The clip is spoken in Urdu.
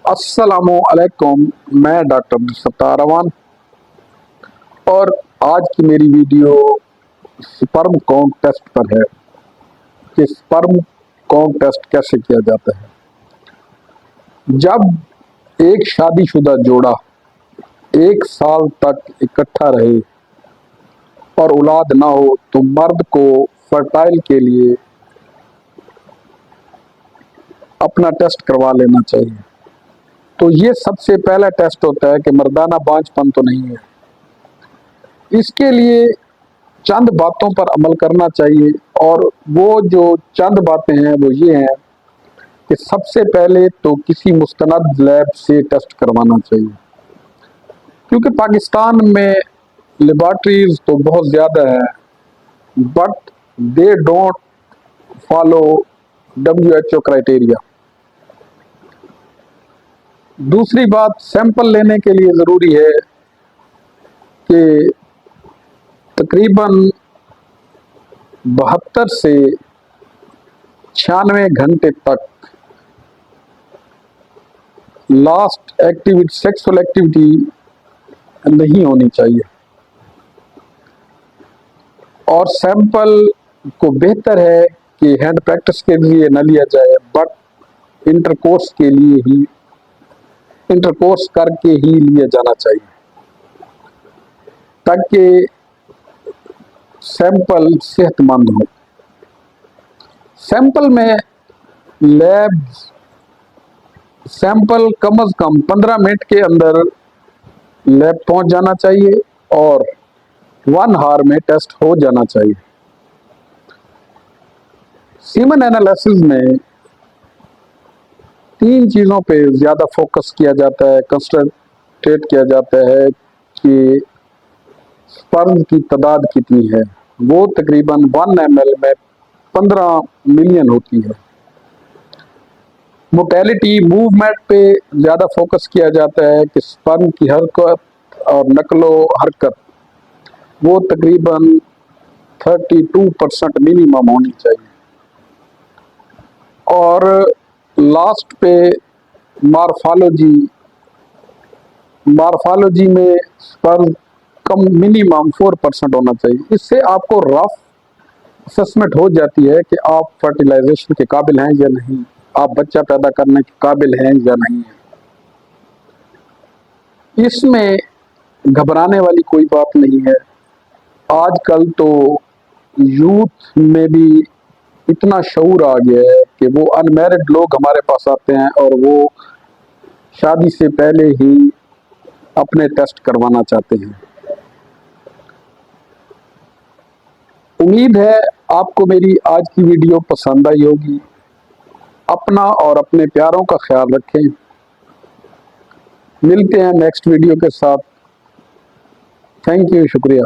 السلام علیکم، میں ڈاکٹر عبدالستار امان اور آج کی میری ویڈیو سپرم کاؤنٹ ٹیسٹ پر ہے کہ سپرم کاؤنٹ ٹیسٹ کیسے کیا جاتا ہے۔ جب ایک شادی شدہ جوڑا 1 سال تک اکٹھا رہے اور اولاد نہ ہو تو مرد کو فرٹائل کے لیے اپنا ٹیسٹ کروا لینا چاہیے۔ تو یہ سب سے پہلا ٹیسٹ ہوتا ہے کہ مردانہ بانجھ پن تو نہیں ہے۔ اس کے لیے چند باتوں پر عمل کرنا چاہیے، اور وہ جو چند باتیں ہیں وہ یہ ہیں کہ سب سے پہلے تو کسی مستند لیب سے ٹیسٹ کروانا چاہیے، کیونکہ پاکستان میں لیبارٹریز تو بہت زیادہ ہیں but they don't follow WHO criteria. دوسری بات، سیمپل لینے کے لیے ضروری ہے کہ تقریباً 72 سے 96 گھنٹے تک لاسٹ سیکسول ایکٹیویٹی نہیں ہونی چاہیے، اور سیمپل کو بہتر ہے کہ ہینڈ پریکٹس کے لیے نہ لیا جائے بٹ انٹرکورس کر کے ہی لیا جانا چاہیے، تاکہ سیمپل صحت مند ہو۔ سیمپل میں سیمپل کم از کم 15 منٹ کے اندر لیب پہنچ جانا چاہیے اور 1 آور میں ٹیسٹ ہو جانا چاہیے۔ سیمن انالیسز میں 3 چیزوں پہ زیادہ فوکس کیا جاتا ہے، کنسنٹریٹ کیا جاتا ہے کہ سپرم کی تعداد کتنی ہے۔ وہ تقریباً 1 ml میں 15 ملین ہوتی ہے۔ موٹیلٹی موومنٹ پہ زیادہ فوکس کیا جاتا ہے کہ سپرم کی حرکت اور نقل و حرکت وہ تقریباً 32% منیمم ہونی چاہیے، اور لاسٹ پہ مارفالوجی میں سپرم کم منیمم 4% ہونا چاہیے۔ اس سے آپ کو رف اسسمنٹ ہو جاتی ہے کہ آپ فرٹیلائزیشن کے قابل ہیں یا نہیں، آپ بچہ پیدا کرنے کے قابل ہیں یا نہیں ہیں۔ اس میں گھبرانے والی کوئی بات نہیں ہے۔ آج کل تو یوتھ میں بھی اتنا شعور آ گیا ہے کہ وہ انمیرڈ لوگ ہمارے پاس آتے ہیں اور وہ شادی سے پہلے ہی اپنے ٹیسٹ کروانا چاہتے ہیں۔ امید ہے آپ کو میری آج کی ویڈیو پسند آئی ہوگی۔ اپنا اور اپنے پیاروں کا خیال رکھیں۔ ملتے ہیں نیکسٹ ویڈیو کے ساتھ۔ تھینک یو، شکریہ۔